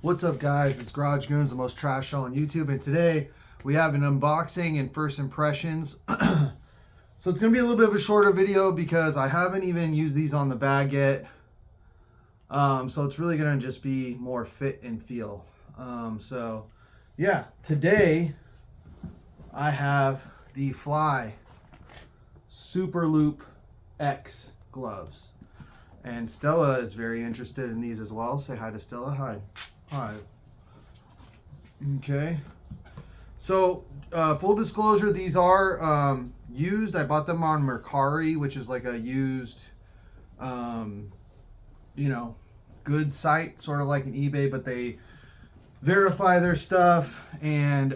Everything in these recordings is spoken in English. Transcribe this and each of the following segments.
What's up, guys? It's Garage Goons, the most trash show on YouTube, and today we have an unboxing and first impressions. So it's going to be a little bit of a shorter video because I haven't even used these on the bag yet. So it's really going to just be more fit and feel. So yeah, today I have the Fly Super Loop X gloves. And Stella is very interested in these as well. Say hi to Stella. Hi. Hi. Okay. So, full disclosure, these are used. I bought them on Mercari, which is like a used, good site, sort of like an eBay, but they verify their stuff. And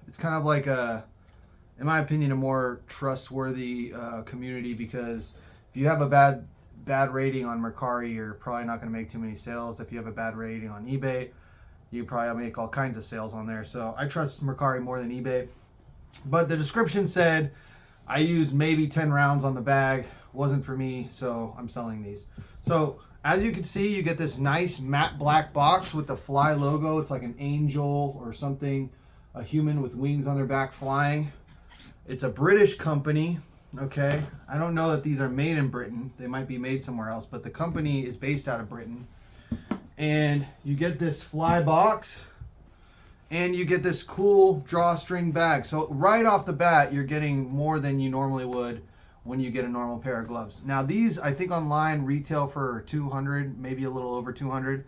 it's kind of like in my opinion, a more trustworthy community, because if you have a bad rating on Mercari, you're probably not going to make too many sales. If you have a bad rating on eBay, you probably make all kinds of sales on there. So I trust Mercari more than eBay. But the description said I used maybe 10 rounds on the bag. Wasn't for me, so I'm selling these. So as you can see, you get this nice matte black box with the Fly logo. It's like an angel or something, a human with wings on their back flying. It's a British company. Okay, I don't know that these are made in Britain. They might be made somewhere else, but the company is based out of Britain. And you get this Fly box, and you get this cool drawstring bag. So right off the bat, you're getting more than you normally would when you get a normal pair of gloves. Now these, I think online retail for 200, maybe a little over 200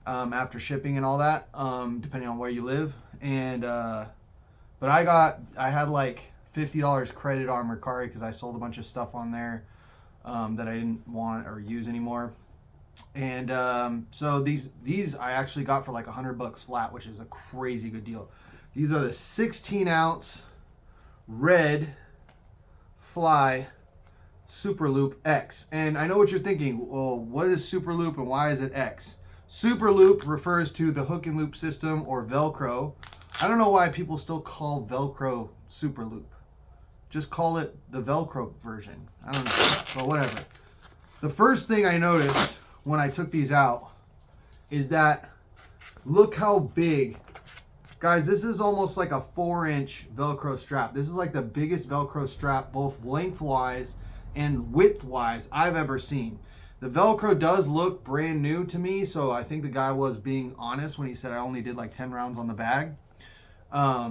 after shipping and all that, depending on where you live. And but I had like $50 credit on Mercari because I sold a bunch of stuff on there that I didn't want or use anymore. And so these I actually got for like $100 flat, which is a crazy good deal. These are the 16-ounce red Fly Super Loop X. And I know what you're thinking, well, what is Super Loop and why is it X? Super Loop refers to the hook and loop system, or Velcro. I don't know why people still call Velcro Super Loop. Just call it the Velcro version. I don't know, but whatever. The first thing I noticed when I took these out is that look how big. Guys, this is almost like a 4-inch Velcro strap. This is like the biggest Velcro strap, both lengthwise and widthwise, I've ever seen. The Velcro does look brand new to me, so I think the guy was being honest when he said I only did like 10 rounds on the bag.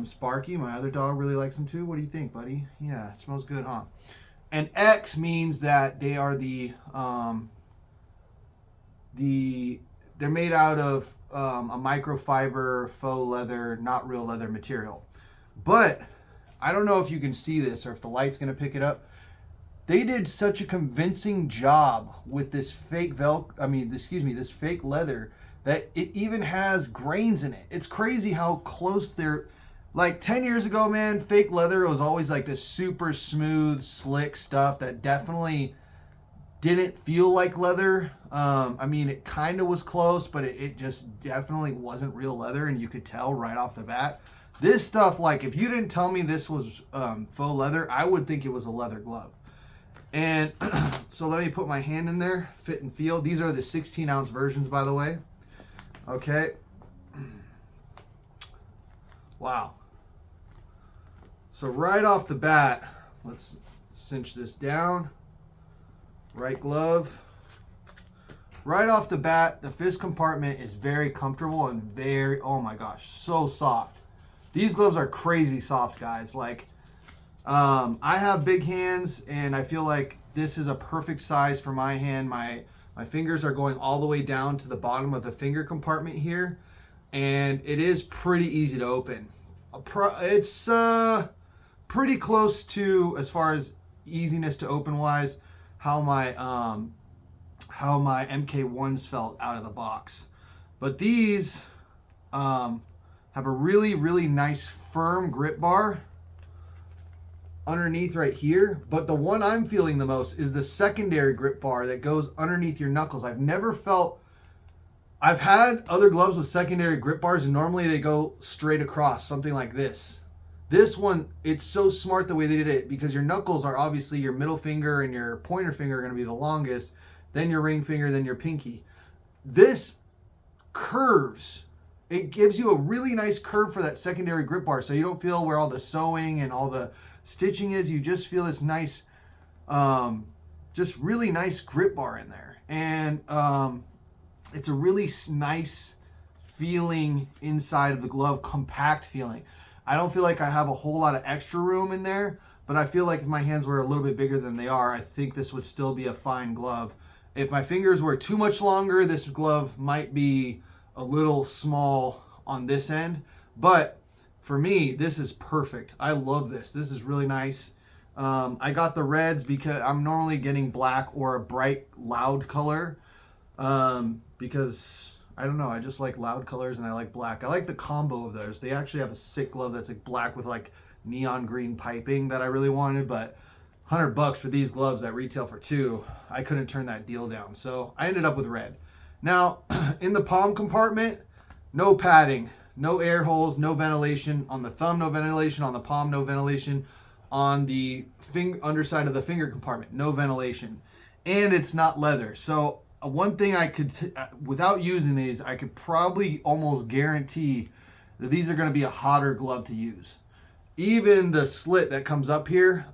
Sparky, my other dog, really likes them too. What do you think, buddy? Yeah, it smells good, huh? And X means that they are they're made out of a microfiber faux leather, not real leather material. But I don't know if you can see this or if the light's gonna pick it up. They did such a convincing job with this fake this fake leather, that it even has grains in it. It's crazy how close they're. Like 10 years ago, man, fake leather was always like this super smooth, slick stuff that definitely didn't feel like leather. I mean, it kind of was close, but it just definitely wasn't real leather, and you could tell right off the bat. This stuff, like, if you didn't tell me this was faux leather, I would think it was a leather glove. And so let me put my hand in there, fit and feel. These are the 16-ounce versions, by the way. Okay. Wow. So right off the bat, let's cinch this down. Right glove. Right off the bat, the fist compartment is very comfortable and very, oh my gosh, so soft. These gloves are crazy soft, guys. Like, I have big hands, and I feel like this is a perfect size for my hand. My fingers are going all the way down to the bottom of the finger compartment here, and it is pretty easy to open. It's pretty close to, as far as easiness to open wise, how my MK1s felt out of the box. But these have a really, really nice firm grip bar underneath right here, but the one I'm feeling the most is the secondary grip bar that goes underneath your knuckles. I've had other gloves with secondary grip bars, and normally they go straight across, something like this. This one, it's so smart the way they did it, because your knuckles are obviously your middle finger and your pointer finger are going to be the longest, then your ring finger, then your pinky. This curves it gives you a really nice curve for that secondary grip bar, so you don't feel where all the sewing and all the stitching is. You just feel this nice, just really nice grip bar in there. And it's a really nice feeling inside of the glove, compact feeling. I don't feel like I have a whole lot of extra room in there, but I feel like if my hands were a little bit bigger than they are, I think this would still be a fine glove. If my fingers were too much longer, this glove might be a little small on this end, but for me, this is perfect. I love this. This is really nice. I got the reds because I'm normally getting black or a bright loud color, because I don't know, I just like loud colors and I like black. I like the combo of those. They actually have a sick glove that's like black with like neon green piping that I really wanted, but $100 for these gloves that retail for $2, I couldn't turn that deal down. So I ended up with red. Now, in the palm compartment, no padding, no air holes, no ventilation. On the thumb, no ventilation. On the palm, no ventilation. On the underside of the finger compartment, no ventilation. And it's not leather. So one thing I could, without using these, I could probably almost guarantee that these are going to be a hotter glove to use. Even the slit that comes up here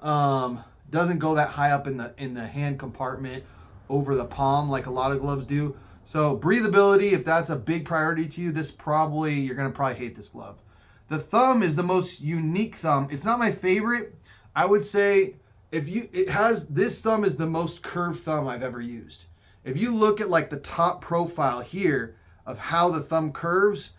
doesn't go that high up in the hand compartment over the palm like a lot of gloves do. So breathability, if that's a big priority to you, you're going to probably hate this glove. The thumb is the most unique thumb. It's not my favorite. I would say this thumb is the most curved thumb I've ever used. If you look at like the top profile here of how the thumb curves,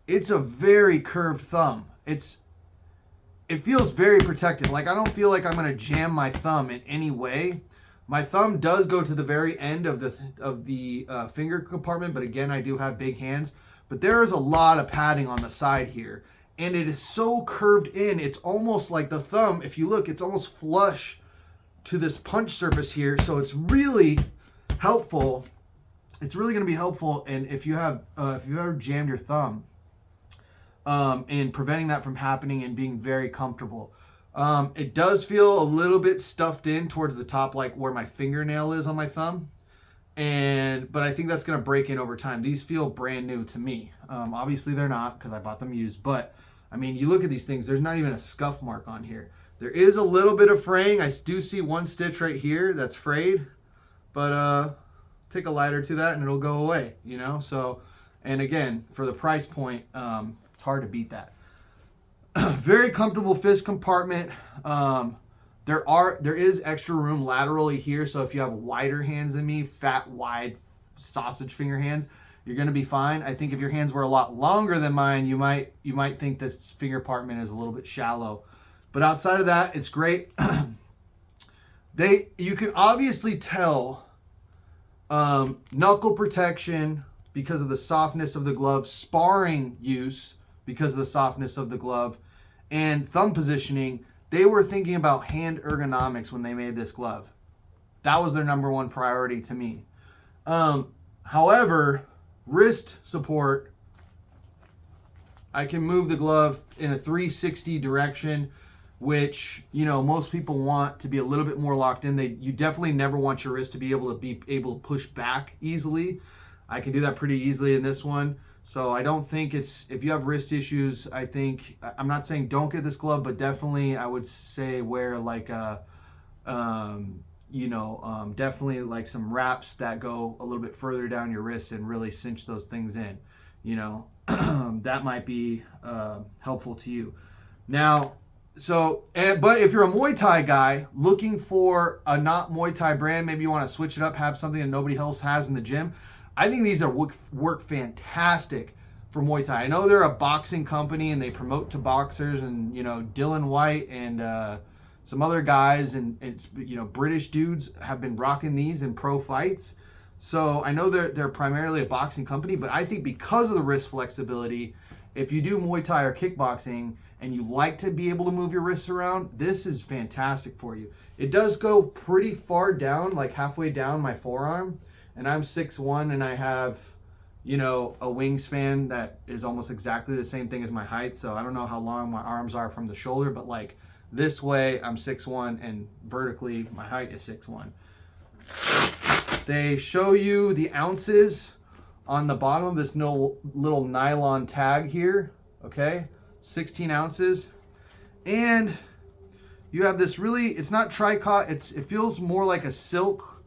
it's a very curved thumb. It feels very protected. Like I don't feel like I'm going to jam my thumb in any way. My thumb does go to the very end of the finger compartment, but again, I do have big hands. But there is a lot of padding on the side here, and it is so curved in. It's almost like the thumb, if you look, it's almost flush to this punch surface here. So it's really helpful. It's really going to be helpful, and if you ever jammed your thumb, in preventing that from happening and being very comfortable. It does feel a little bit stuffed in towards the top, like where my fingernail is on my thumb. But I think that's going to break in over time. These feel brand new to me. Obviously they're not because I bought them used, but I mean, you look at these things, there's not even a scuff mark on here. There is a little bit of fraying. I do see one stitch right here that's frayed, but take a lighter to that and it'll go away, you know? So, and again, for the price point, it's hard to beat that. Very comfortable fist compartment. There is extra room laterally here, so if you have wider hands than me, fat, wide, sausage finger hands, you're going to be fine. I think if your hands were a lot longer than mine, you might think this finger compartment is a little bit shallow. But outside of that, it's great. You can obviously tell knuckle protection because of the softness of the glove, sparring use because of the softness of the glove, and thumb positioning. They were thinking about hand ergonomics when they made this glove. That was their number one priority to me. However, wrist support, I can move the glove in a 360 direction, which, you know, most people want to be a little bit more locked in. You definitely never want your wrist to be able to push back easily. I can do that pretty easily in this one. So I don't think if you have wrist issues, I'm not saying don't get this glove, but definitely I would say wear like definitely like some wraps that go a little bit further down your wrist and really cinch those things in, you know. That might be helpful to you. Now, but if you're a Muay Thai guy looking for a not Muay Thai brand, maybe you want to switch it up, have something that nobody else has in the gym, I think these work fantastic for Muay Thai. I know they're a boxing company and they promote to boxers, and, you know, Dylan White and some other guys and you know, British dudes have been rocking these in pro fights. So I know they're primarily a boxing company, but I think because of the wrist flexibility, if you do Muay Thai or kickboxing and you like to be able to move your wrists around, this is fantastic for you. It does go pretty far down, like halfway down my forearm. And I'm 6'1", and I have, you know, a wingspan that is almost exactly the same thing as my height. So I don't know how long my arms are from the shoulder, but like this way I'm 6'1", and vertically my height is 6'1". They show you the ounces on the bottom of this little nylon tag here, okay? 16 ounces. And you have this really, it's not tricot, it feels more like a silk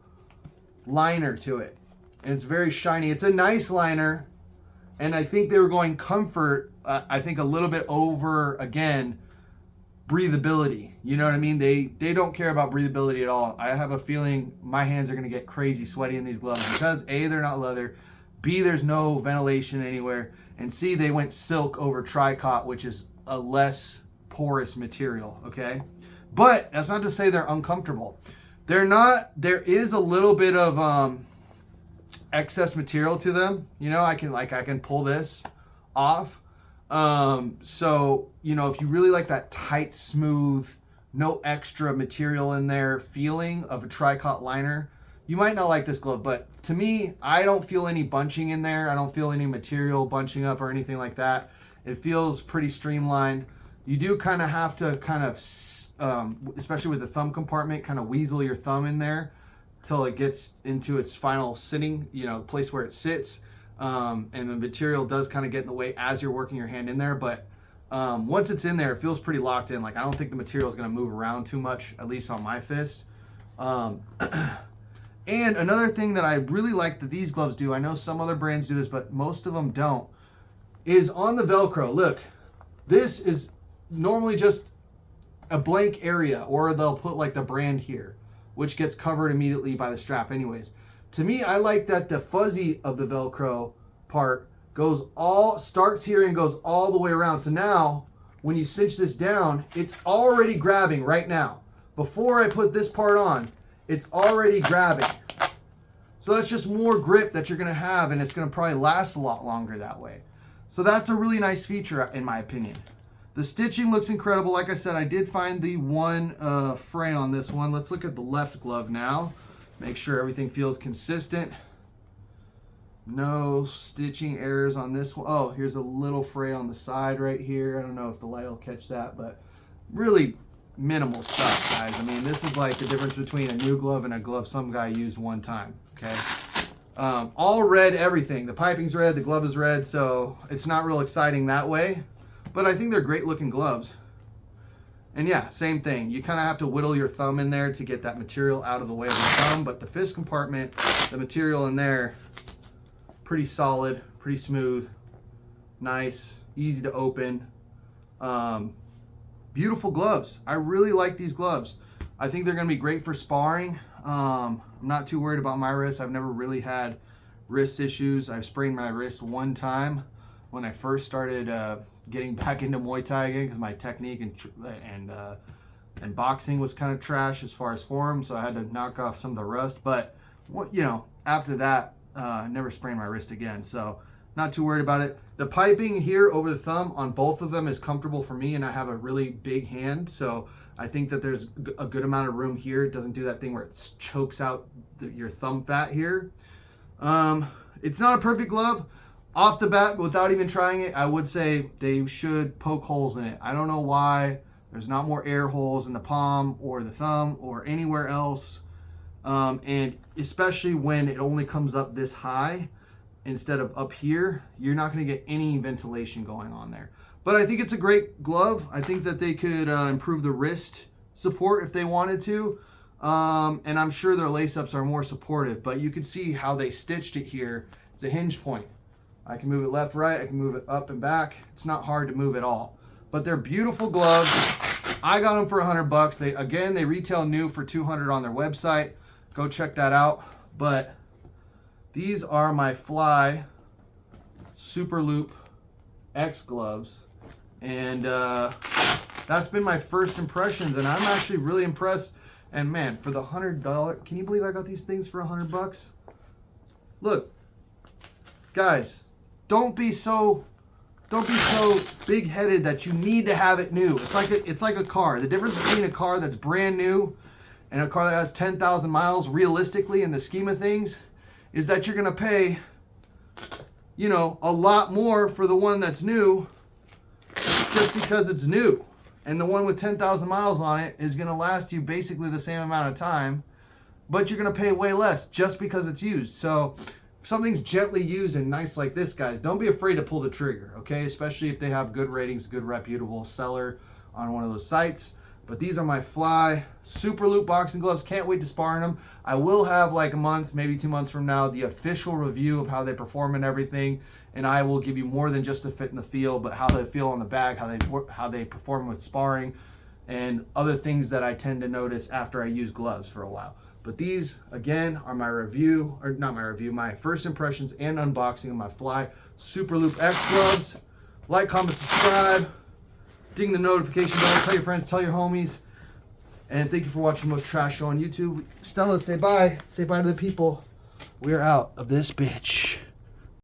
liner to it. And it's very shiny. It's a nice liner. And I think they were going comfort, I think a little bit over, again, breathability. You know what I mean? They don't care about breathability at all. I have a feeling my hands are going to get crazy sweaty in these gloves because A, they're not leather, B, there's no ventilation anywhere, and C, they went silk over tricot, which is a less porous material, okay? But that's not to say they're uncomfortable. They're not. There is a little bit of excess material to them. You know, I can pull this off. So, you know, if you really like that tight, smooth, no extra material in there feeling of a tricot liner, you might not like this glove. But to me, I don't feel any bunching in there. I don't feel any material bunching up or anything like that. It feels pretty streamlined. You do kind of have to especially with the thumb compartment, kind of weasel your thumb in there till it gets into its final sitting, you know, place where it sits. And the material does kind of get in the way as you're working your hand in there. But once it's in there, it feels pretty locked in. Like, I don't think the material is going to move around too much, at least on my fist. And another thing that I really like that these gloves do, I know some other brands do this, but most of them don't, is on the Velcro. Look, this is normally just a blank area, or they'll put like the brand here, which gets covered immediately by the strap anyways. To me, I like that the fuzzy of the Velcro part starts here and goes all the way around. So now when you cinch this down, it's already grabbing right now. Before I put this part on, it's already grabbing. So that's just more grip that you're gonna have, and it's gonna probably last a lot longer that way. So that's a really nice feature in my opinion. The stitching looks incredible. Like I said, I did find the one fray on this one. Let's look at the left glove now. Make sure everything feels consistent. No stitching errors on this one. Oh, here's a little fray on the side right here. I don't know if the light will catch that, but really minimal stuff, guys. I mean, this is like the difference between a new glove and a glove some guy used one time, okay? All red, everything. The piping's red, the glove is red, so it's not real exciting that way. But I think they're great looking gloves. And yeah, same thing. You kind of have to whittle your thumb in there to get that material out of the way of the thumb, but the fist compartment, the material in there, pretty solid, pretty smooth, nice, easy to open. Beautiful gloves. I really like these gloves. I think they're going to be great for sparring. I'm not too worried about my wrist. I've never really had wrist issues. I've sprained my wrist one time when I first started getting back into Muay Thai again, because my technique and boxing was kind of trash as far as form, so I had to knock off some of the rust. But you know, after that, I never sprained my wrist again, so not too worried about it. The piping here over the thumb on both of them is comfortable for me, and I have a really big hand, so I think that there's a good amount of room here. It doesn't do that thing where it chokes out your thumb fat here. It's not a perfect glove. Off the bat, without even trying it, I would say they should poke holes in it. I don't know why there's not more air holes in the palm or the thumb or anywhere else. And especially when it only comes up this high instead of up here, you're not going to get any ventilation going on there. But I think it's a great glove. I think that they could improve the wrist support if they wanted to. And I'm sure their lace-ups are more supportive, but you can see how they stitched it here. It's a hinge point. I can move it left, right. I can move it up and back. It's not hard to move at all. But they're beautiful gloves. I got them for $100. They retail new for $200 on their website. Go check that out. But these are my Fly Super Loop X gloves. And that's been my first impressions, and I'm actually really impressed. And man, for the $100, can you believe I got these things for $100? Look, guys, don't be so big-headed that you need to have it new. It's like a car. The difference between a car that's brand new and a car that has 10,000 miles, realistically, in the scheme of things, is that you're gonna pay, you know, a lot more for the one that's new just because it's new. And the one with 10,000 miles on it is going to last you basically the same amount of time, but you're going to pay way less just because it's used. So if something's gently used and nice like this, guys, don't be afraid to pull the trigger, okay? Especially if they have good ratings, good reputable seller on one of those sites. But these are my Fly Super Loop boxing gloves. Can't wait to spar in them. I will have like a month, maybe 2 months from now, the official review of how they perform and everything. And I will give you more than just the fit and the feel, but how they feel on the bag, how they perform with sparring, and other things that I tend to notice after I use gloves for a while. But these, again, are my review, or not my review, my first impressions and unboxing of my Fly Super Loop X gloves. Like, comment, subscribe. Ding the notification bell. Tell your friends, tell your homies. And thank you for watching the most trash show on YouTube. Stella, say bye. Say bye to the people. We are out of this bitch.